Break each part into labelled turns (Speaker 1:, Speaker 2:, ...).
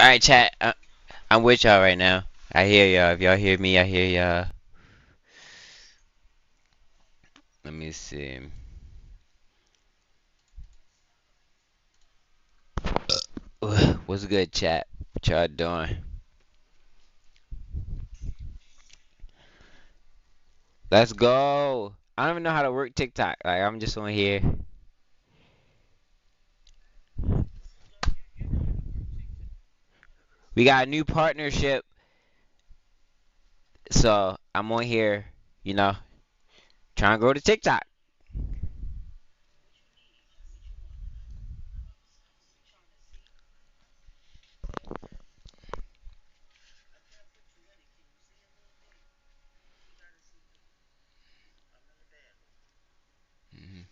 Speaker 1: Alright, chat. I'm with y'all right now. I hear y'all. If y'all hear me, I hear y'all. Let me see. What's good, chat? What y'all doing? Let's go. I don't even know how to work TikTok. Like, I'm just on here. We got a new partnership. So, I'm on here, you know, trying to grow to TikTok. Mhm.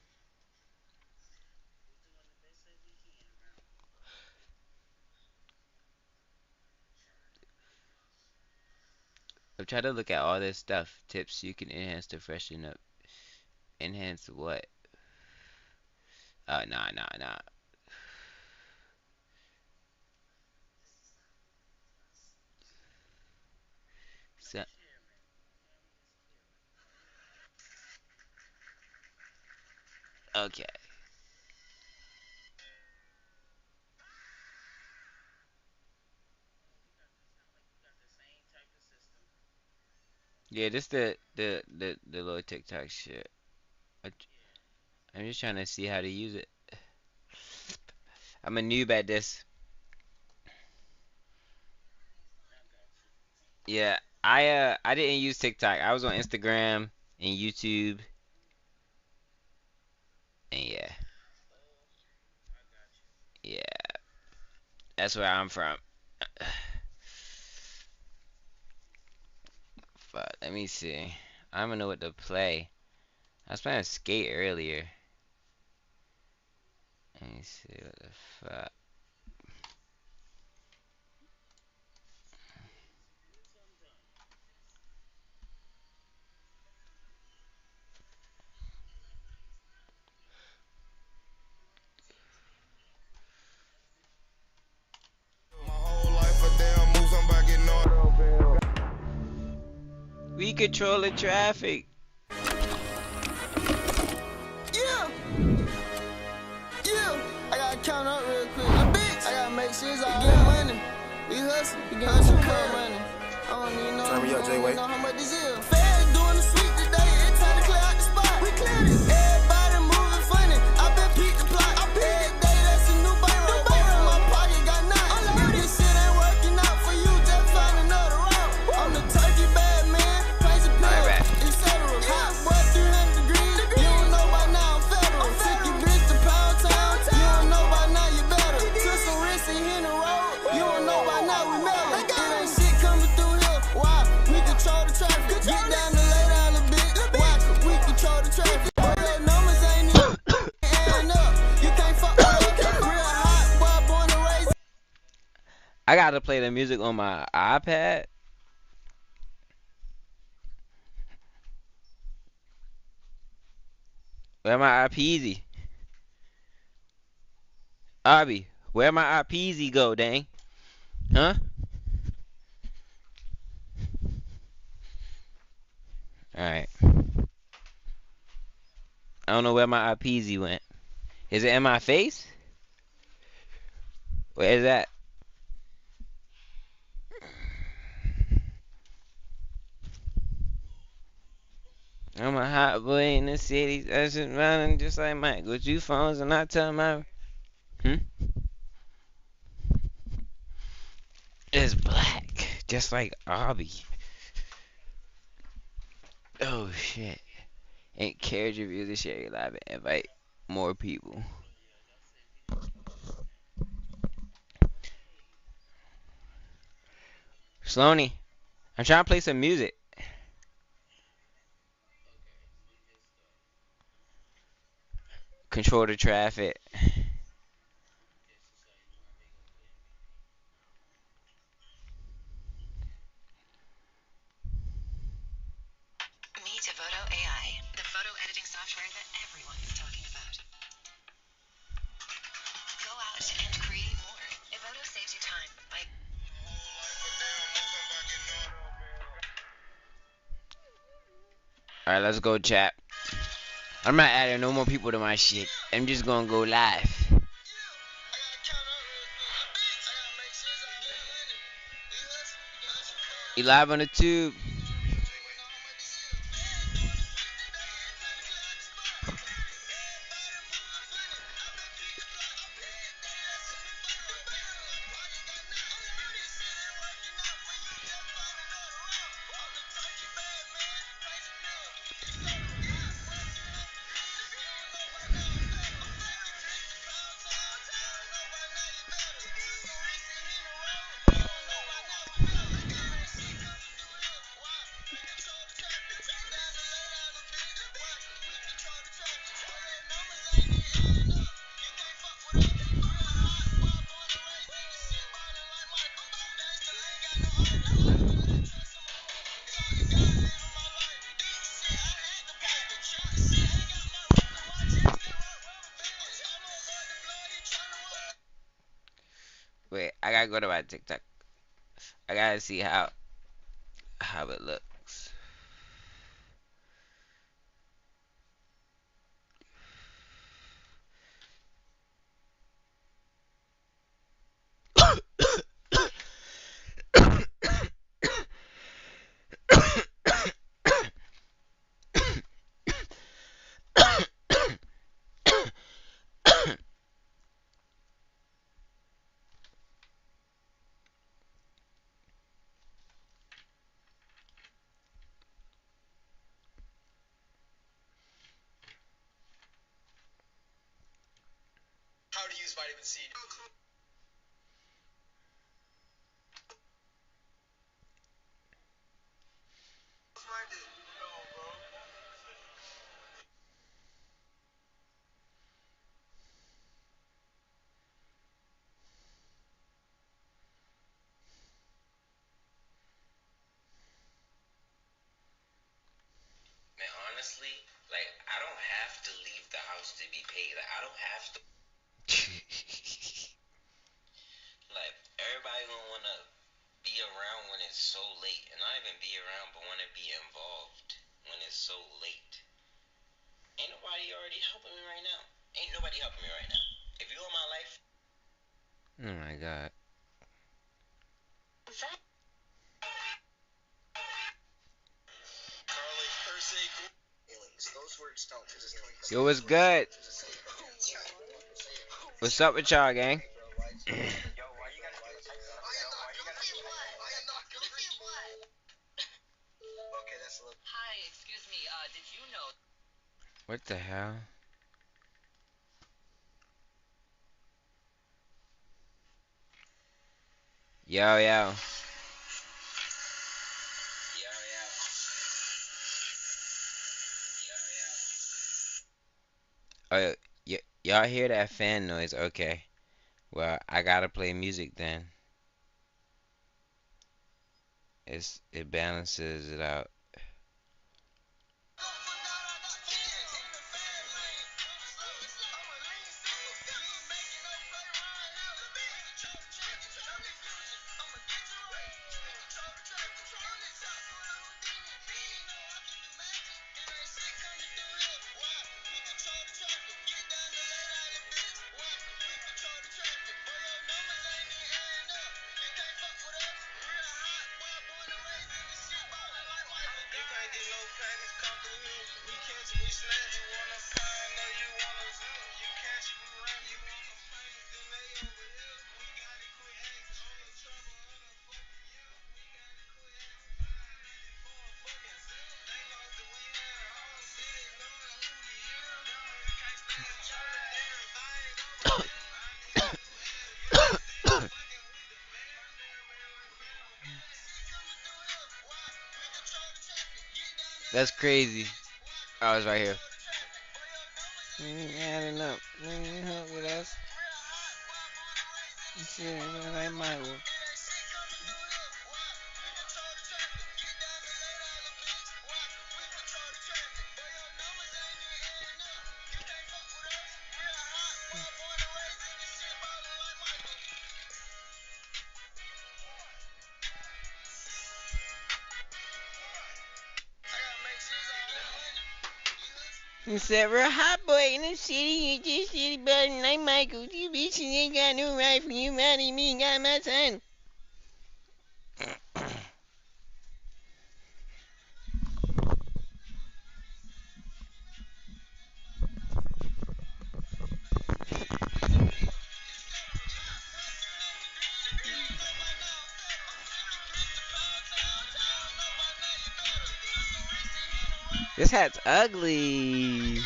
Speaker 1: I'm trying to look at all this stuff. Tips you can enhance to freshen up. Enhance what? Nah. So, okay. Yeah, this the little TikTok shit. I, I'm just trying to see how to use it. I'm a noob at this. Yeah, I didn't use TikTok. I was on Instagram and YouTube, and yeah, that's where I'm from. But let me see. I don't know what to play. I was playing skate earlier. Let me see what the fuck. We control the traffic.
Speaker 2: Yeah, yeah. I gotta count up real quick. I gotta make sure it's all get money. We hustle, we getting some car money. I don't even know,
Speaker 3: Turn me up, J-Way.
Speaker 2: know how much this is. Feds doing the sweep today. It's time to clear out the spot. We cleared it. Everybody moving funny. I been peep the plot. Every day that's a new bankroll. Both in my pocket got nothing. If this shit ain't working out for you, just find another route. I'm the turkey bad man. Place a pill,
Speaker 1: Alright.
Speaker 2: etc. Hot boy 300 degrees. You don't know by now I'm federal. Took your bitch to Pound Town. You don't know by now you better. Took some risks and hit the road. You don't know by now we mellow. It ain't shit coming through here. Why? We control the traffic. Get down to lay down a bit. Why? We control the traffic. But your numbers ain't even adding up. You can't fuck with us. Real hot boy born to raise.
Speaker 1: I gotta play the music on my iPad. Where my iPeasy? Abby, where my iPeasy go, dang? Huh? Alright. I don't know where my iPeasy went. Is it in my face? Where is that? I'm a hot boy in the city. That's just running just like Mike. With you phones and I tell my. Hmm? It's black. Just like Abby. Oh shit. Encourage reviews to share your live and invite more people. Sloaney, I'm trying to play some music. Control the traffic.
Speaker 4: Meet Evoto AI, the photo editing software that everyone's talking about. Go out and create more. Evoto saves you time by
Speaker 1: All right, let's go, chat. I'm not adding no more people to my shit. I'm just gonna go live. You live on the tube. Wait, I gotta go to my TikTok. I gotta see how it looks.
Speaker 2: How to use vitamin C.
Speaker 1: Man, honestly, like I don't have to leave the house to be paid. Like I don't have to. Like everybody gonna wanna be around when it's so late, and not even be around, but wanna be involved when it's so late. Ain't nobody already helping me right now. Ain't nobody helping me right now. If you in my life. Oh my god. Yo, what's good? What's up with y'all, gang?
Speaker 4: Hi, excuse me. Did you know?
Speaker 1: What the hell? Yo, yo. Oh, y'all hear that fan noise? Okay. Well, I gotta play music then. It balances it out. That's crazy. I was right here. Adding up. Help with us. Shit, I might will.
Speaker 3: You said real hot boy in the city, you just city button like Michael. You bitches ain't got no right for you, mad at me, got my son. This hat's ugly.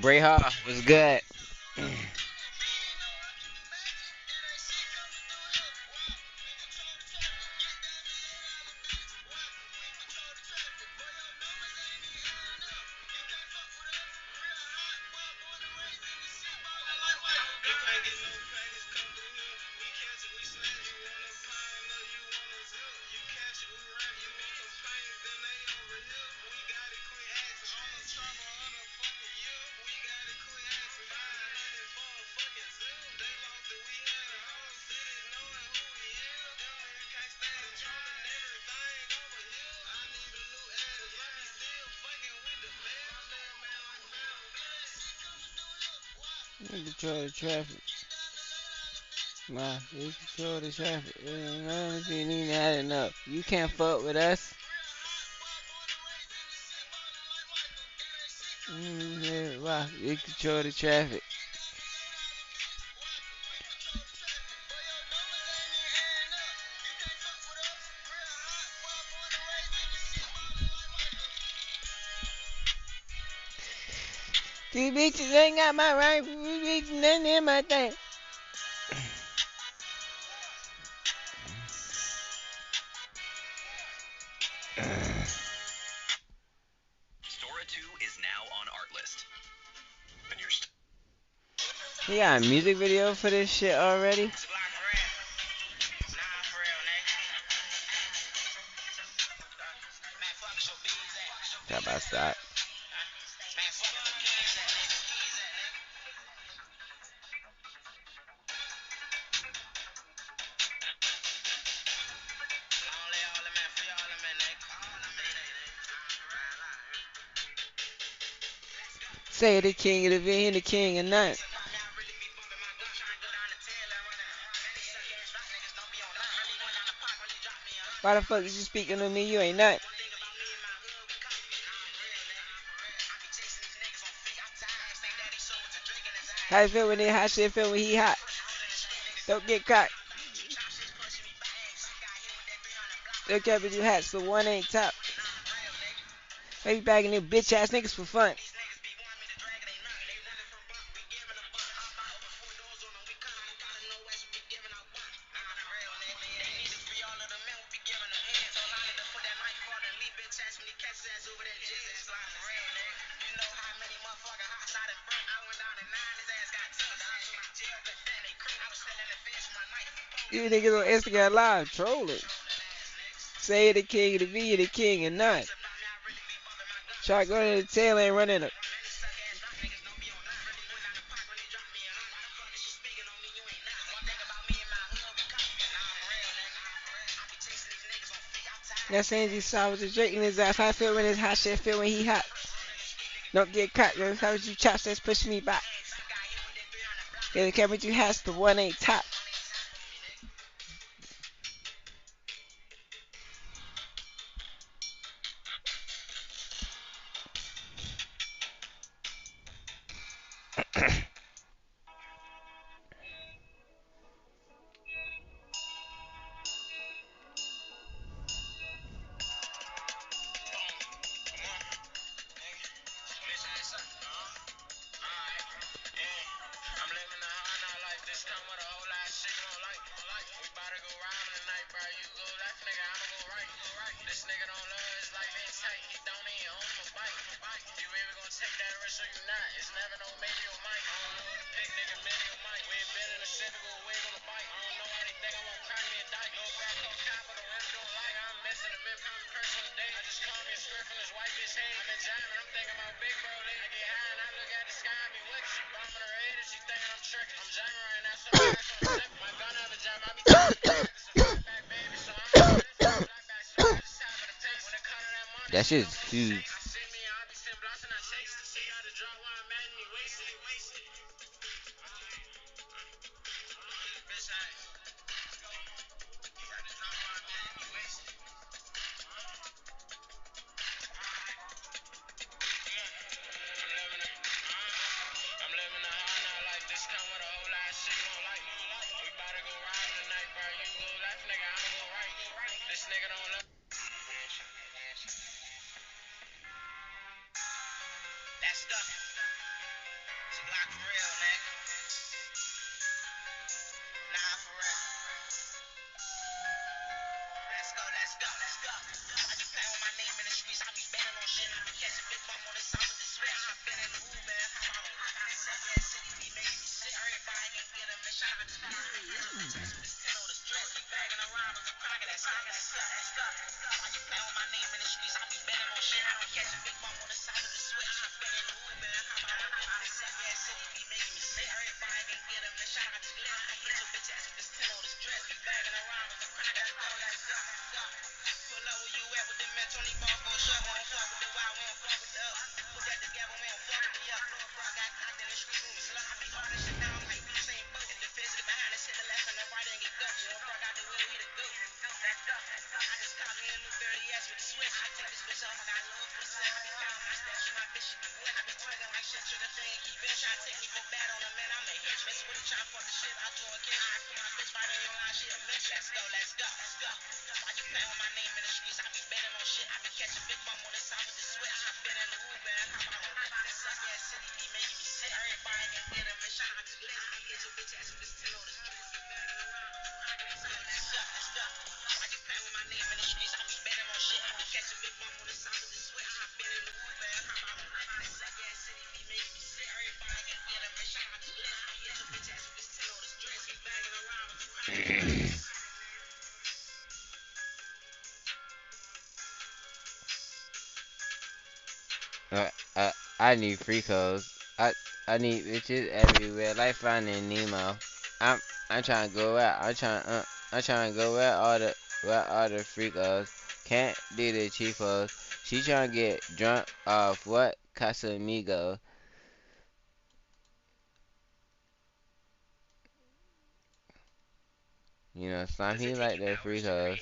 Speaker 3: Brayha was good. You control the traffic. Nah, you control the traffic. None of you need that enough. You can't fuck with us. Why? You control the traffic. These bitches ain't got my rifle. These bitches nothing in my thing.
Speaker 5: Sora 2 is now on Artlist. And you're
Speaker 3: He got a music video for this shit already? How about that? Say the king of the V and the king of none. Why the fuck is you speaking to me? You ain't nothing. How you feel when it hot shit feel when he hot? Don't get caught. Look up at you hats, the one ain't top. They bagging them bitch ass niggas for fun. You niggas on Instagram Live trolling. Say the king of the V, the king and none. Try going to the tail and running up. That saying he saw was just drinking his ass. How I feel when his hot shit feel when he hot. Don't get caught, yo. How would you chops that's pushing me back? Yeah, the camera you has the one ain't top.
Speaker 2: This nigga don't love his life ain't tight. He don't even own him a bike. You either gonna take that risk or you not. It's never no maybe or might. I don't know who to pick, nigga, Millie or Mike. We ain't been in the Civic or wig on the bike. I don't know how they think I won't crack me a dike. No bro, call cop, but the rim don't like. I'm missing a mid-pound curse on the day. I just call me a script from this white bitch head. I'm in jamming, I'm thinking about big bro lit. I get high and I look at the sky and be wicked. She bombing her head and she thinking I'm tricking. I'm jamming right now, so I'm back on the flip. My gun out of jam, I be talking it's a flatback baby, so I'm on this. Flatback, so I just happen to pick. When it comes to that money,
Speaker 3: That
Speaker 2: she
Speaker 3: shit's
Speaker 2: don't know the
Speaker 3: huge.
Speaker 2: shake. I see me, I be sitting blocks and I chase. See how the drop while I'm mad and he wasted. Bitch, I got the drop while I'm mad and he wasted. I'm living a hard now life. This come with a whole lot of shit you don't like. We bout to go riding tonight, bro. You go left, nigga, I'ma go right. This nigga don't love. That's the. It's a block for real, nigga. Nah, for real. Let's go, let's go, let's go. I just play with my name in the streets. I be betting on shit. I be catching big bum on the south with the switch. I been in the hood, man. How about it? This that city be making me sick. Everybody can get a mission. I just feel like this 10 on the stress. Be bagging around with the crack of that stuff. That's stuff, that's stuff. I just play with my name in the streets. I be betting on shit. I be catching big bum on the south with the switch. I been in the hood, man. How about it? This that city be making me sick. Everybody can get a mission. I just feel like hit your bitch ass with this 10 on the stress. Be bagging around with the crack of that stuff. That's stuff. Pull up where you at with the men, Tony ball for a shot. We don't fuck with the wild, we don't fuck with the up. Put that together, we don't fuck with the up. Bro, I got cocked in the street, we was luck. I be hard as shit down like we same boat. If the fence get behind us, hit the left and the right and get go. You know, bro, got the wheel, we the goat. I just caught me a new 30S with a switch. I take this bitch off, I got love for the set. I be counting my steps, you my bitch, she be wet. I be twigging like shit, trigger thing, keep bitch. Try to take me for bad on a man, I'm a hitch. Messing with a try to fuck the shit out to a kid. I put my bitch right in your line, she a miss. Let's go, let's go, let's go. Why you playing with my name in the streets? I be betting on shit. I be catching big bum on the south with the switch. I been in the hood, man. How about it? This suck ass city be making me sick. Everybody can get a mission. I just bless. I hit your bitch ass with this 10 on the streets. Let's go, let's go. Why you playing with my name in the streets? I be betting on shit. I be catching big bum on the south with the switch. I been in the hood, man. How about it? This suck ass city be making me sick. Everybody can get a mission. I just bless. I hit your bitch ass with this 10 on the streets. Be bagging around with the crack.
Speaker 3: I need free codes. I need bitches everywhere, like finding Nemo. I'm trying to go out. I'm trying to go where all the freakos. Can't do the cheapos. She trying to get drunk off what Casamigo. You know, Slime, he like the freakos.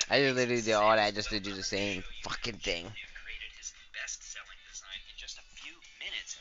Speaker 3: I just literally did all that just to do the same fucking thing.
Speaker 5: Created his best-selling design in just a few minutes.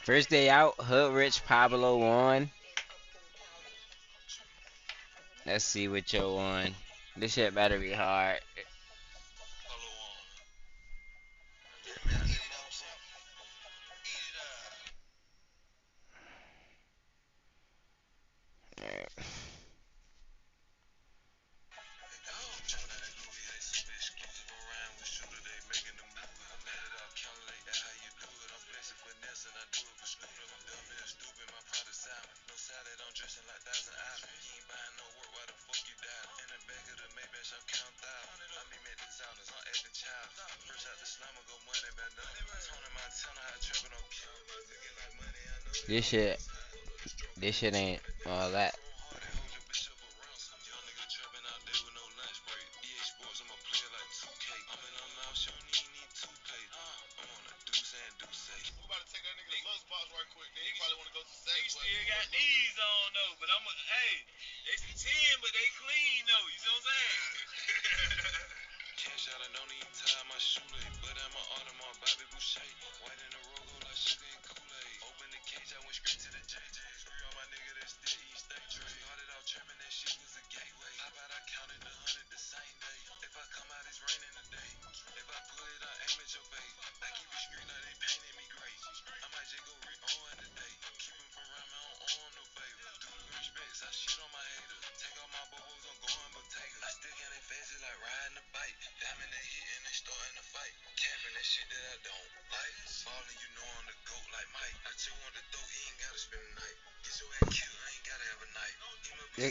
Speaker 3: First day out, Hood Rich Pablo won. Let's see what you won. This shit better be hard. This shit, this shit ain't all that.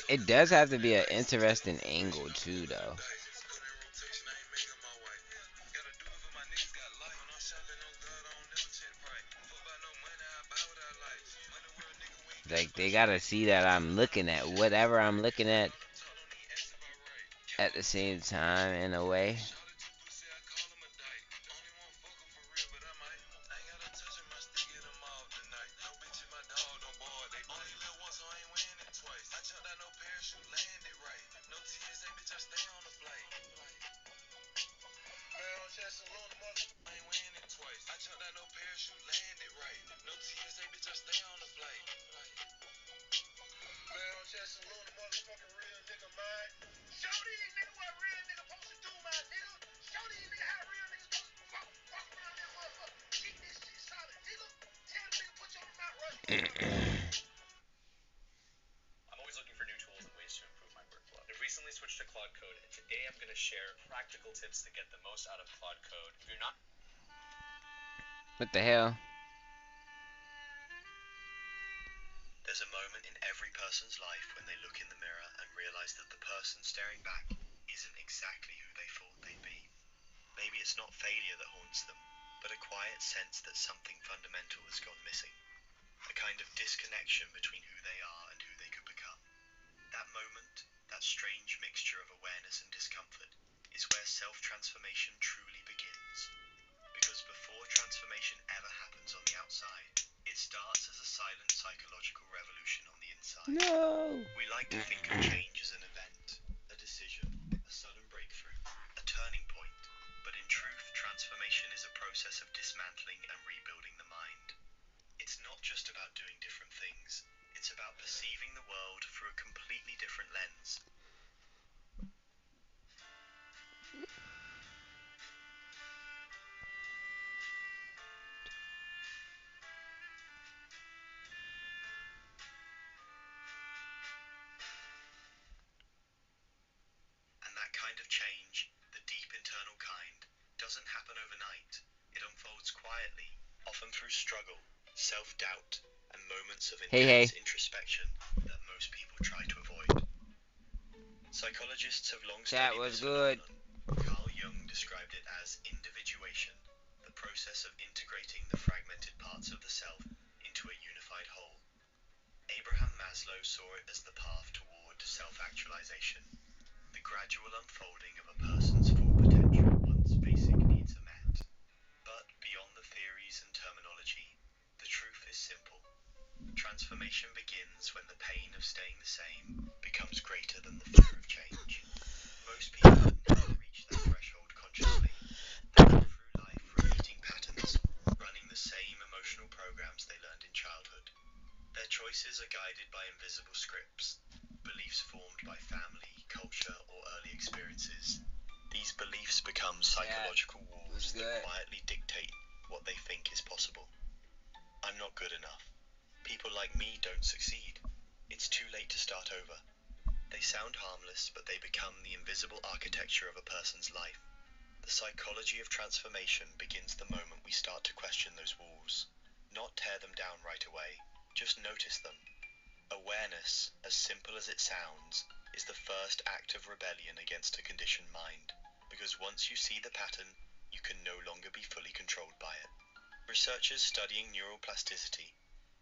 Speaker 3: It does have to be an interesting angle too, though. Like they gotta see that I'm looking at whatever I'm looking at the same time in a way.
Speaker 5: I'm always looking for new tools and ways to improve my workflow. I've recently switched to Claude Code, and today I'm going to share practical tips to get the most out of Claude Code. If you're not
Speaker 3: What the hell?
Speaker 5: There's a moment in every person's life when they look in the mirror and realize that the person staring back isn't exactly who they thought they'd be. Maybe it's not failure that haunts them, but a quiet sense that something fundamental has gone missing. A kind of disconnection between who they are and who they could become. That moment, that strange mixture of awareness and discomfort, is where self-transformation truly begins. Because before transformation ever happens on the outside, it starts as a silent psychological revolution on the inside.
Speaker 3: No.
Speaker 5: We like to think of change as an event, a decision, a sudden breakthrough, a turning point. But in truth, transformation is a process of dismantling and rebuilding the mind. It's not just about doing different things. It's about perceiving the world through a completely different lens. And that kind of change, the deep internal kind, doesn't happen overnight. It unfolds quietly, often through struggle, self-doubt, and moments of intense introspection that most people try to avoid. Psychologists have long
Speaker 3: That
Speaker 5: studied
Speaker 3: was
Speaker 5: this
Speaker 3: good.
Speaker 5: phenomenon. Carl Jung described it as individuation, the process of integrating the fragmented parts of the self into a unified whole. Abraham Maslow saw it as the path toward self-actualization, the gradual unfolding of a person's full potential once basic needs are met. But beyond the theories and terminology, the truth is simple. Transformation begins when the pain of staying the same becomes greater than the fear of change. Most people never reach that threshold consciously. They go through life repeating patterns, running the same emotional programs they learned in childhood. Their choices are guided by invisible scripts, beliefs formed by family, culture, or early experiences. These beliefs become psychological walls that quietly dictate what they think is possible. I'm not good enough. People like me don't succeed. It's too late to start over. They sound harmless, but they become the invisible architecture of a person's life. The psychology of transformation begins the moment we start to question those walls. Not tear them down right away, just notice them. Awareness, as simple as it sounds, is the first act of rebellion against a conditioned mind, because once you see the pattern, you can no longer be fully controlled by it. Researchers studying neural plasticity,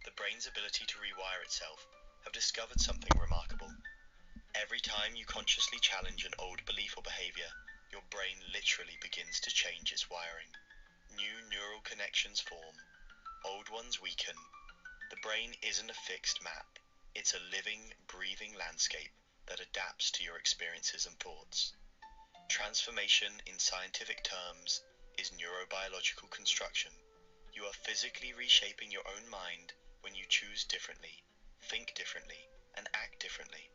Speaker 5: the brain's ability to rewire itself, have discovered something remarkable. Every time you consciously challenge an old belief or behavior, your brain literally begins to change its wiring. New neural connections form, old ones weaken. The brain isn't a fixed map, it's a living, breathing landscape that adapts to your experiences and thoughts. Transformation, in scientific terms, is neurobiological construction. You are physically reshaping your own mind when you choose differently, think differently, and act differently.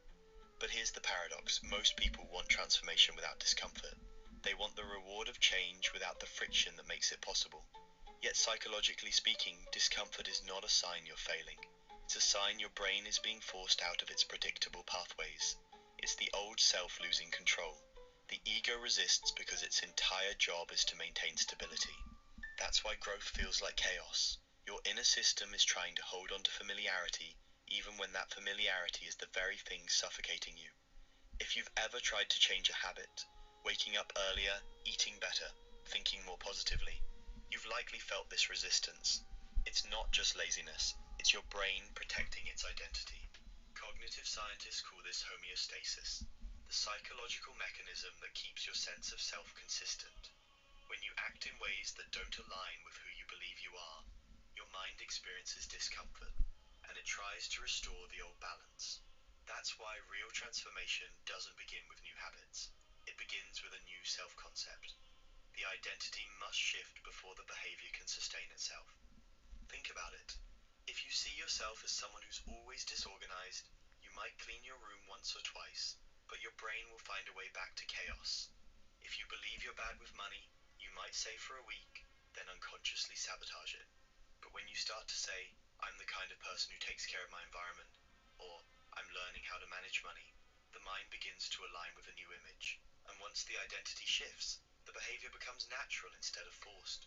Speaker 5: But here's the paradox. Most people want transformation without discomfort. They want the reward of change without the friction that makes it possible. Yet psychologically speaking, discomfort is not a sign you're failing. It's a sign your brain is being forced out of its predictable pathways. It's the old self losing control. The ego resists because its entire job is to maintain stability. That's why growth feels like chaos. Your inner system is trying to hold on to familiarity, even when that familiarity is the very thing suffocating you. If you've ever tried to change a habit, waking up earlier, eating better, thinking more positively, you've likely felt this resistance. It's not just laziness, it's your brain protecting its identity. Cognitive scientists call this homeostasis, the psychological mechanism that keeps your sense of self consistent. When you act in ways that don't align with who you believe you are, your mind experiences discomfort, and it tries to restore the old balance. That's why real transformation doesn't begin with new habits. It begins with a new self-concept. The identity must shift before the behavior can sustain itself. Think about it. If you see yourself as someone who's always disorganized, you might clean your room once or twice, but your brain will find a way back to chaos. If you believe you're bad with money, you might save for a week, then unconsciously sabotage it. But when you start to say, I'm the kind of person who takes care of my environment, or I'm learning how to manage money, the mind begins to align with a new image. And once the identity shifts, the behavior becomes natural instead of forced.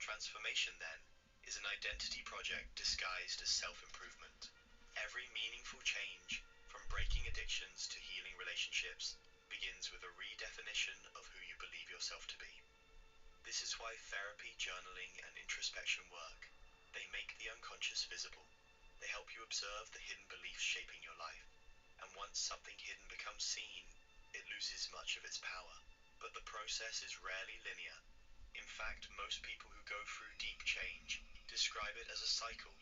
Speaker 5: Transformation, then, is an identity project disguised as self-improvement. Every meaningful change, from breaking addictions to healing relationships, begins with a redefinition of who you believe yourself to be. This is why therapy, journaling, and introspection work. They make the unconscious visible. They help you observe the hidden beliefs shaping your life. And once something hidden becomes seen, it loses much of its power. But the process is rarely linear. In fact, most people who go through deep change describe it as a cycle: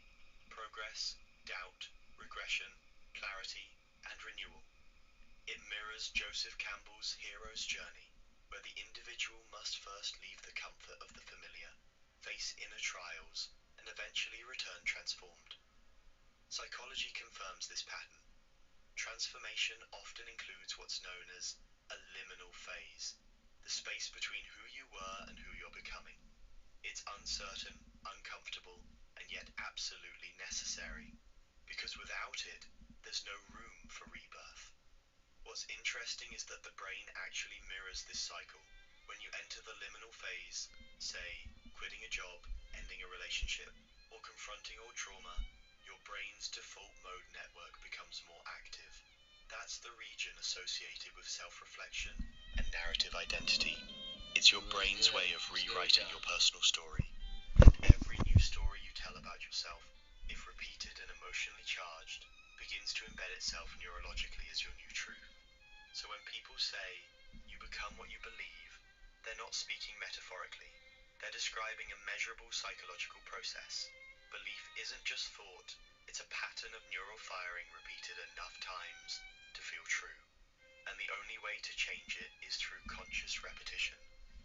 Speaker 5: progress, doubt, regression, clarity, and renewal. It mirrors Joseph Campbell's hero's journey, where the individual must first leave the comfort of the familiar, face inner trials, and eventually return transformed. Psychology confirms this pattern. Transformation often includes what's known as a liminal phase, the space between who you were and who you're becoming. It's uncertain, uncomfortable, and yet absolutely necessary, because without it, there's no room for rebirth. What's interesting is that the brain actually mirrors this cycle. When you enter the liminal phase, say, quitting a job, ending a relationship, or confronting old trauma, your brain's default mode network becomes more active. That's the region associated with self-reflection and narrative identity. It's your brain's way of rewriting your personal story. And every new story you tell about yourself, if repeated and emotionally charged, begins to embed itself neurologically as your new truth. So when people say, you become what you believe, they're not speaking metaphorically. They're describing a measurable psychological process. Belief isn't just thought, it's a pattern of neural firing repeated enough times to feel true. And the only way to change it is through conscious repetition,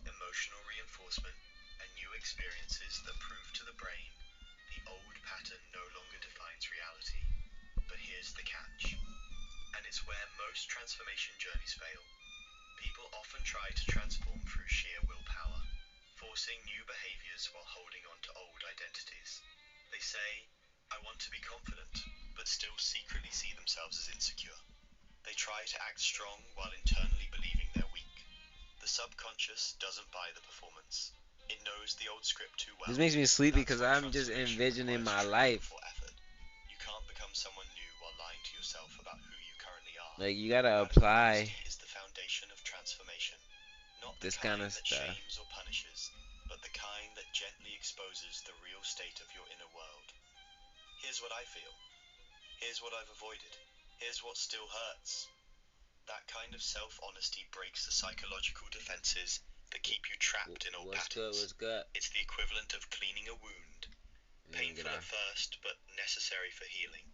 Speaker 5: emotional reinforcement, and new experiences that prove to the brain the old pattern no longer defines reality. But here's the catch, and it's where most transformation journeys fail. People often try to transform through sheer willpower, forcing new behaviors while holding on to old identities. They say, I want to be confident, but still secretly see themselves as insecure. They try to act strong while internally believing they're weak. The subconscious doesn't buy the performance. It knows the old script too well.
Speaker 3: This makes me sleepy
Speaker 5: That's
Speaker 3: because
Speaker 5: why
Speaker 3: I'm just
Speaker 5: transformation
Speaker 3: envisioning my
Speaker 5: requires
Speaker 3: life.
Speaker 5: truthful effort. You can't become someone new while lying to yourself about who you currently are.
Speaker 3: Like, you gotta
Speaker 5: Radical
Speaker 3: apply
Speaker 5: honesty is the foundation of transformation. Not the
Speaker 3: this
Speaker 5: kind
Speaker 3: kind of
Speaker 5: that
Speaker 3: stuff.
Speaker 5: shames or punishes, but the kind that gently exposes the real state of your inner world. Here's what I feel. Here's what I've avoided. Here's what still hurts. That kind of self-honesty breaks the psychological defenses that keep you trapped in old patterns.
Speaker 3: What's good?
Speaker 5: It's the equivalent of cleaning a wound.
Speaker 3: You wanna get
Speaker 5: Painful at
Speaker 3: off?
Speaker 5: first, but necessary for healing.